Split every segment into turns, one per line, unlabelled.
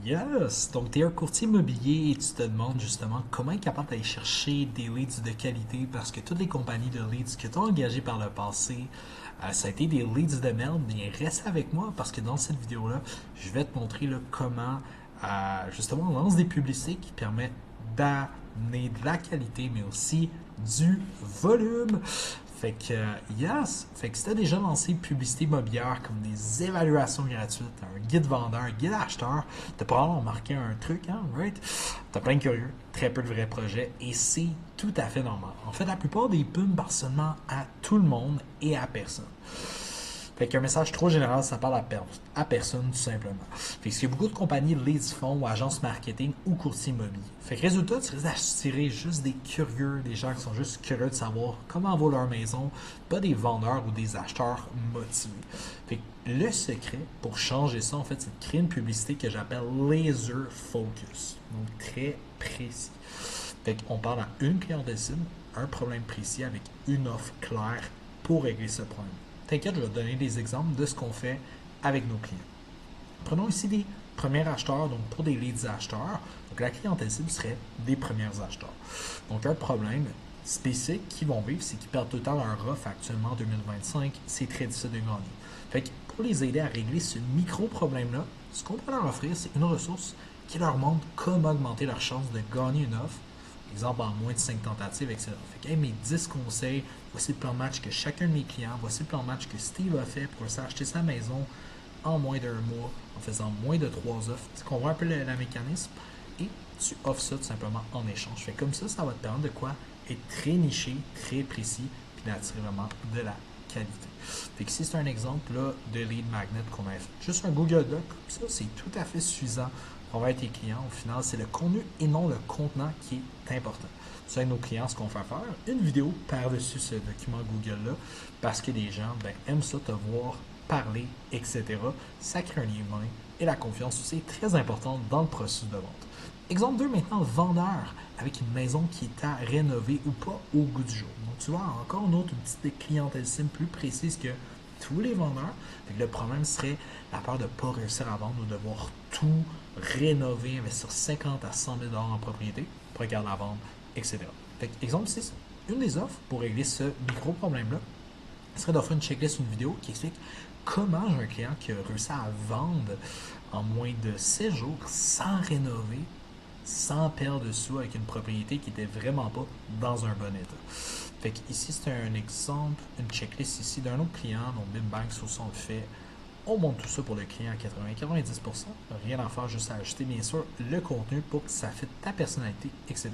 Yes! Donc, tu es un courtier immobilier et tu te demandes justement comment être capable d'aller chercher des leads de qualité parce que toutes les compagnies de leads que tu as engagées par le passé, ça a été des leads de merde. Bien, reste avec moi parce que dans cette vidéo-là, je vais te montrer là, comment justement on lance des publicités qui permettent d'amener de la qualité mais aussi du volume. Fait que, yes! Fait que si tu as déjà lancé publicité immobilière comme des évaluations gratuites, un guide vendeur, un guide acheteur, tu as probablement remarqué un truc, hein, right? Tu as plein de curieux, très peu de vrais projets, et c'est tout à fait normal. En fait, la plupart des pubs parlent seulement à tout le monde et à personne. Fait qu'un message trop général, ça parle à personne, tout simplement. Fait que ce que beaucoup de compagnies leads font, ou agences marketing, ou courtiers immobiliers. Fait que résultat, tu risques d'attirer juste des curieux, des gens qui sont juste curieux de savoir comment vaut leur maison, pas des vendeurs ou des acheteurs motivés. Fait que le secret pour changer ça, en fait, c'est de créer une publicité que j'appelle laser focus. Donc très précis. Fait qu'on parle à une clientèle cible, un problème précis avec une offre claire pour régler ce problème. T'inquiète, je vais te donner des exemples de ce qu'on fait avec nos clients. Prenons ici des premiers acheteurs, donc pour des leads acheteurs. Donc la clientèle cible serait des premiers acheteurs. Donc un problème spécifique qu'ils vont vivre, c'est qu'ils perdent tout le temps leur offre actuellement en 2025. C'est très difficile de gagner. Fait que pour les aider à régler ce micro-problème-là, ce qu'on peut leur offrir, c'est une ressource qui leur montre comment augmenter leur chance de gagner une offre. Exemple, en moins de 5 tentatives, etc. Fait que, hey, mes 10 conseils, voici le plan de match que chacun de mes clients, voici le plan de match que Steve a fait pour s'acheter sa maison en moins d'un mois, en faisant moins de 3 offres. Tu comprends un peu le mécanisme? Et tu offres ça tout simplement en échange. Fait comme ça va te permettre de quoi? Être très niché, très précis, puis d'attirer vraiment de la qualité. Fait que ici, c'est un exemple là, de lead magnet qu'on a fait. Juste un Google Doc, comme ça, c'est tout à fait suffisant pour avoir tes clients. Au final, c'est le contenu et non le contenant qui est important. Tu sais, nos clients, ce qu'on fait faire, une vidéo par-dessus ce document Google-là, parce que les gens aiment ça te voir parler, etc. Ça crée un lien humain et la confiance aussi est très importante dans le processus de vente. Exemple 2 maintenant, vendeur avec une maison qui est à rénover ou pas au goût du jour. Donc tu vois, encore une autre petite clientèle cible plus précise que tous les vendeurs. Fait que le problème serait la peur de ne pas réussir à vendre ou de devoir tout rénover, investir 50 à 100 000 en propriété pour regarder la vente, etc. Fait que, exemple 6, une des offres pour régler ce micro-problème-là serait d'offrir une checklist ou une vidéo qui explique comment j'ai un client qui a réussi à vendre en moins de 7 jours sans rénover, sans perdre de sous avec une propriété qui était vraiment pas dans un bon état. Fait que ici, c'est un exemple, une checklist ici d'un autre client, donc BimBank sur son fait. On monte tout ça pour le client à 80-90%. Rien à faire, juste à ajouter, bien sûr, le contenu pour que ça fitte ta personnalité, etc.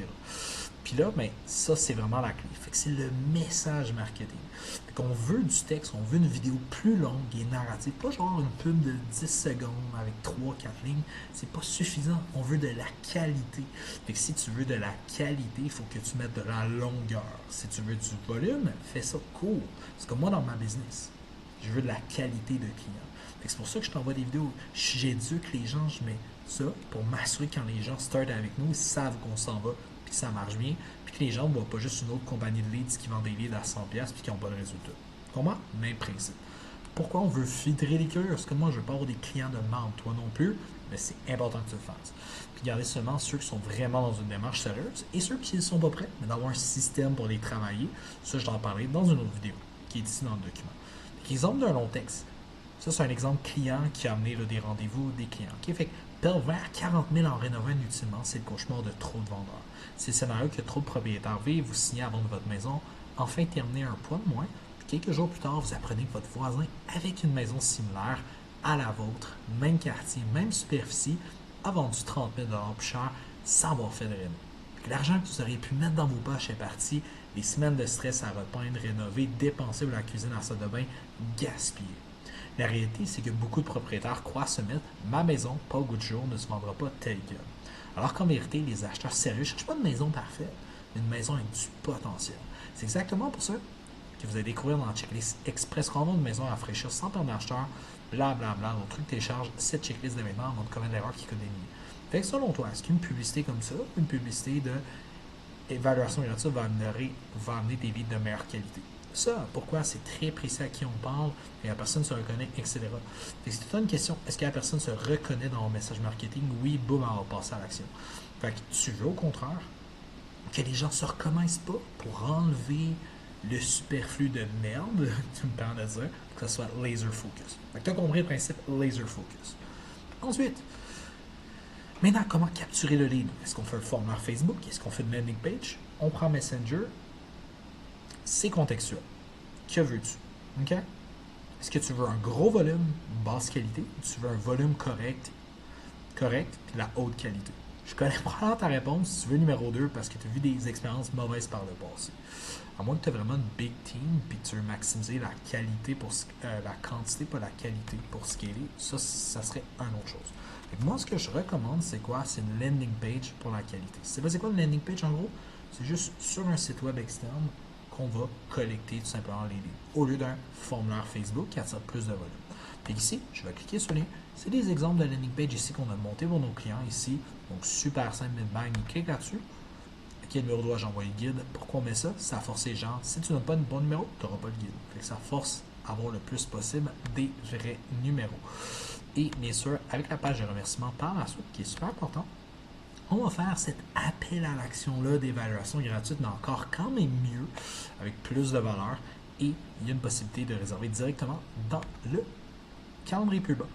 Puis là, ben, ça, c'est vraiment la clé. Fait que c'est le message marketing. Fait qu'on veut du texte, on veut une vidéo plus longue et narrative. Pas genre une pub de 10 secondes avec 3-4 lignes. C'est pas suffisant. On veut de la qualité. Fait que si tu veux de la qualité, il faut que tu mettes de la longueur. Si tu veux du volume, fais ça court. Parce que moi, dans ma business, je veux de la qualité de client. C'est pour ça que je t'envoie des vidéos. J'éduque les gens, je mets ça pour m'assurer que quand les gens startent avec nous, ils savent qu'on s'en va, puis que ça marche bien, puis que les gens ne voient pas juste une autre compagnie de leads qui vend des leads à 100$ puis qui n'ont pas de résultat. Comment? Même principe. Pourquoi on veut filtrer les curieux? Parce que moi, je ne veux pas avoir des clients de merde, toi non plus, mais c'est important que tu le fasses. Puis garder seulement ceux qui sont vraiment dans une démarche sérieuse et ceux qui ne sont pas prêts, mais d'avoir un système pour les travailler. Ça, je t'en parlerai dans une autre vidéo qui est ici dans le document. Exemple d'un long texte. Ça, c'est un exemple client qui a amené là, des rendez-vous des clients. Okay? Fait que perdre vers 40 000 en rénovant inutilement, c'est le cauchemar de trop de vendeurs. C'est le scénario que trop de propriétaires vivent, vous signez à vendre votre maison, enfin terminez un poids de moins, puis quelques jours plus tard, vous apprenez que votre voisin, avec une maison similaire à la vôtre, même quartier, même superficie, a vendu 30 000 plus cher sans avoir fait de réno. L'argent que vous auriez pu mettre dans vos poches est parti, les semaines de stress à repeindre, rénover, dépenser pour la cuisine, à la salle de bain, gaspiller. La réalité, c'est que beaucoup de propriétaires croient se mettre ma maison, pas au goût du jour, ne se vendra pas telle quelle. Alors qu'en vérité, les acheteurs sérieux ne cherchent pas une maison parfaite, mais une maison avec du potentiel. C'est exactement pour ça que vous allez découvrir dans la checklist express comment une maison à rafraîchir sans perdre d'acheteur, blablabla. Donc, truc télécharge cette checklist d'événements avant de commettre l'erreur qui coûte des milliers. Fait que selon toi, est-ce qu'une publicité comme ça, une publicité de évaluation gratuite va amener des leads de meilleure qualité? ça, pourquoi c'est très précis à qui on parle et la personne se reconnaît, etc. Fait que si tu as une question, est-ce que la personne se reconnaît dans mon message marketing? Oui, boum, elle va passer à l'action. Fait que tu veux au contraire que les gens se reconnaissent pas pour enlever le superflu de merde, tu me permets de dire, pour que ce soit laser focus. Fait que tu as compris le principe laser focus. Ensuite, maintenant, comment capturer le lead? Est-ce qu'on fait un formulaire Facebook? Est-ce qu'on fait une landing page? On prend Messenger. C'est contextuel. Que veux-tu? OK? Est-ce que tu veux un gros volume, basse qualité, ou tu veux un volume correct, puis la haute qualité? Je connais probablement ta réponse si tu veux numéro 2 parce que tu as vu des expériences mauvaises par le passé. À moins que tu aies vraiment une big team puis que tu veux maximiser la qualité pour la quantité, pas la qualité pour scaler, ça serait une autre chose. Fait que moi, ce que je recommande, c'est quoi? C'est une landing page pour la qualité. C'est quoi une landing page en gros? C'est juste sur un site web externe qu'on va collecter tout simplement les leads au lieu d'un formulaire Facebook qui attire plus de volume. Puis ici, je vais cliquer sur les. C'est des exemples de landing page ici qu'on a monté pour nos clients ici. Donc super simple, bang, il clique là-dessus. À quel numéro dois-je envoyer le guide? Pourquoi on met ça? Ça force les gens. Si tu n'as pas de bon numéro, tu n'auras pas le guide. Fait que ça force à avoir le plus possible des vrais numéros. Et bien sûr, avec la page de remerciement par la suite, qui est super important, on va faire cet appel à l'action-là d'évaluation gratuite, mais encore quand même mieux, avec plus de valeur. Et il y a une possibilité de réserver directement dans le calendrier plus bas.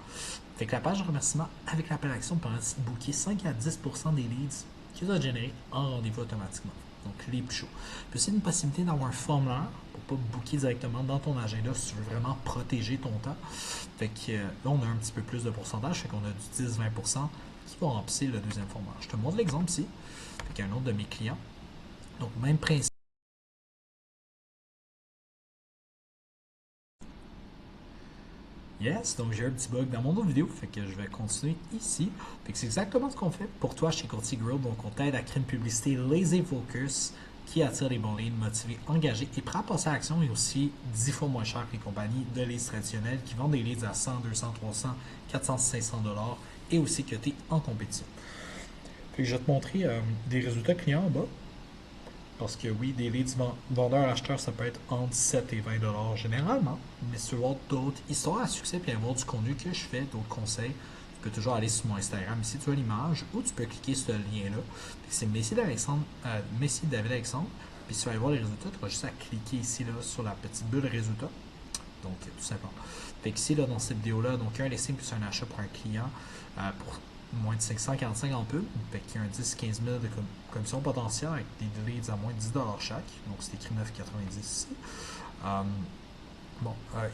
Fait que la page de remerciement avec l'appel à l'action permet de booker 5 à 10% des leads que tu as générés en rendez-vous automatiquement. Donc les plus chauds. Puis c'est une possibilité d'avoir un formulaire pour pas booker directement dans ton agenda si tu veux vraiment protéger ton temps. Fait que là, on a un petit peu plus de pourcentage, fait qu'on a du 10-20% qui va remplir le deuxième formulaire. Je te montre l'exemple ici. Fait qu'il y a un autre de mes clients. Donc même principe. Yes, donc j'ai un petit bug dans mon autre vidéo, fait que je vais continuer ici. Fait que c'est exactement ce qu'on fait pour toi chez Courtier Growth. Donc on t'aide à créer une publicité laser focus qui attire les bons leads, motivés, engagés et prêts à passer à l'action et aussi 10 fois moins cher que les compagnies de leads traditionnelles qui vendent des leads à 100, 200, 300, 400, 500 dollars et aussi que tu es en compétition. Fait que je vais te montrer des résultats clients en bas. Parce que oui, des leads vendeurs-acheteurs, ça peut être entre 7 et 20 dollars généralement. Mais si tu veux voir d'autres histoires à succès puis avoir du contenu que je fais, d'autres conseils, tu peux toujours aller sur mon Instagram ici, tu as l'image, ou tu peux cliquer sur le lien-là. C'est Messi David Alexandre. Puis si tu vas aller voir les résultats, tu vas juste à cliquer ici là, sur la petite bulle résultats. Donc, tout simplement. Fait qu'ici, là, dans cette vidéo-là, donc un listing plus un achat pour un client pour moins de 545 en pub. Fait qu'il y a un 10-15 000 de commission potentielle avec des leads à moins de 10 chaque. Donc, c'est écrit 9,90 ici.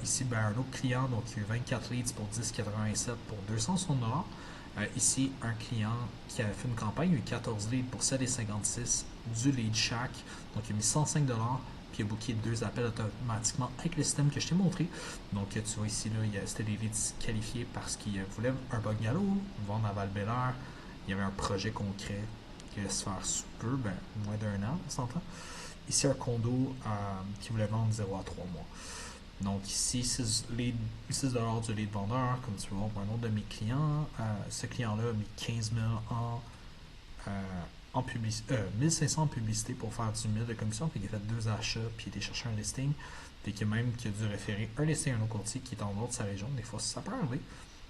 Ici, un autre client, donc il y a eu 24 leads pour 10,87 pour 260 ici, un client qui avait fait une campagne, il y a eu 14 leads pour 7,56 du lead chaque. Donc, il a mis 105 puis il a booké 2 appels automatiquement avec le système que je t'ai montré. Donc, tu vois ici, là, c'était des leads qualifiés parce qu'il voulait un bungalow, vendre à val -Bélair. Il y avait un projet concret qui allait se faire sous peu, moins d'un an, on s'entend. Ici, un condo qui voulait vendre 0 à 3 mois. Donc ici, 6 du lead vendeur, comme tu vois, pour un autre de mes clients. Ce client-là a mis 15 000 en publicité, 1500 en publicité pour faire 10 000 de commission. Puis il a fait 2 achats, puis il a cherché un listing. Puis qu'il a dû référer un listing à un autre courtier qui est en dehors de sa région. Des fois, ça peut arriver.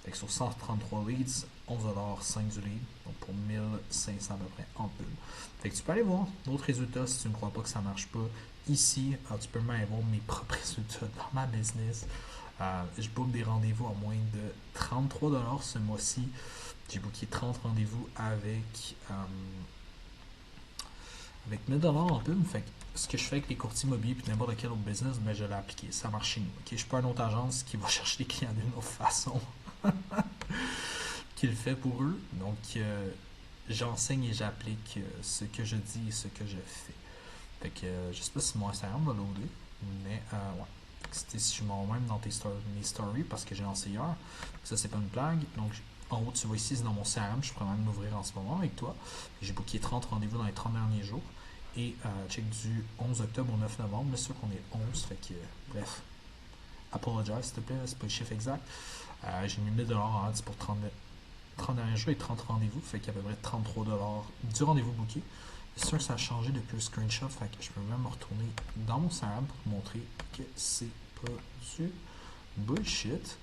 Fait que sur 133 leads, 11,5 du lead, donc pour 1500 à peu près en pub. Fait que tu peux aller voir d'autres résultats si tu ne crois pas que ça ne marche pas. Ici, tu peux même aller voir mes propres résultats dans ma business. Je book des rendez-vous à moins de 33 ce mois-ci. J'ai booké 30 rendez-vous avec 1000 en pub. Fait que ce que je fais avec les courtiers immobiliers et n'importe quel autre business, je l'ai appliqué. Ça marche chez nous. Okay? Je ne suis pas une autre agence qui va chercher des clients d'une autre façon qu'il fait pour eux. Donc, j'enseigne et j'applique ce que je dis et ce que je fais. Fait que je sais pas si mon Instagram va loader, mais ouais. C'était si je m'en même dans mes stories parce que j'ai lancé hier. Ça, c'est pas une blague. Donc, en haut, tu vois ici, c'est dans mon CRM. Je pourrais même l'ouvrir en ce moment avec toi. J'ai booké 30 rendez-vous dans les 30 derniers jours. Et check du 11 octobre au 9 novembre. C'est sûr qu'on est 11. Fait que, bref, apologize s'il te plaît. C'est pas le chiffre exact. J'ai mis 1000 en ads pour 30 derniers jours et 30 rendez-vous. Fait qu'il y a à peu près 33 du rendez-vous booké. C'est sûr que ça a changé depuis le screenshot, fait que je peux même retourner dans mon CRM pour te montrer que c'est pas du bullshit.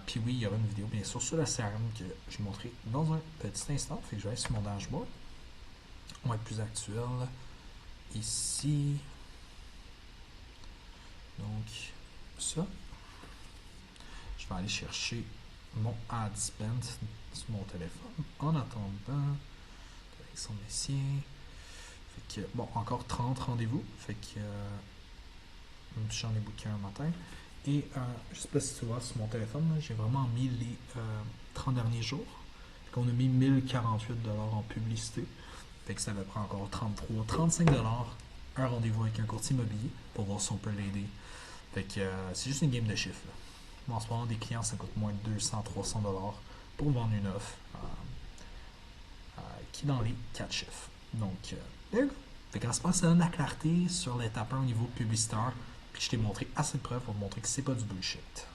Puis oui, il y aura une vidéo bien sûr sur la CRM que je vais montrer dans un petit instant. Fait que je vais aller sur mon dashboard. On va être plus actuel. Ici. Donc, ça. Je vais aller chercher mon ad spend sur mon téléphone. En attendant, Alexandre Messier. Fait que, bon, encore 30 rendez-vous. Fait que, j'en ai booké un matin. Et je sais pas si tu vois sur mon téléphone, j'ai vraiment mis les 30 derniers jours. Fait qu'on a mis 1048$ en publicité. Fait que ça va prendre encore 33, 35$ un rendez-vous avec un courtier immobilier pour voir si on peut l'aider. Fait que c'est juste une game de chiffres. Là. En ce moment, des clients, ça coûte moins de 200, 300$ pour vendre une offre qui est dans les 4 chiffres. Donc, there you go. Fait qu'en ce moment, ça donne la clarté sur l'étape 1 au niveau publicitaire. Puis je t'ai montré assez de preuves pour te montrer que c'est pas du bullshit.